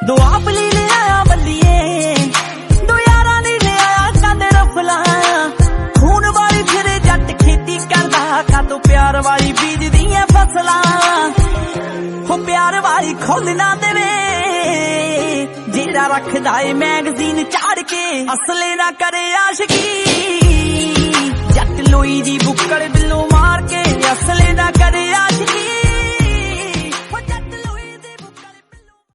दो आप ली ले आया बल्लिए, दो यारा दी ले आया कंद रफला। खून वाली फिरे जट खेती करदा, का तो प्यार वाली बीज दियां फसला। हो प्यार वाली खोल ना देवे, जेड़ा रखदा है मैगजीन चाड़ के, असले ना करे आशिकी। जट लोई दी बुक्कड़ बिल्लो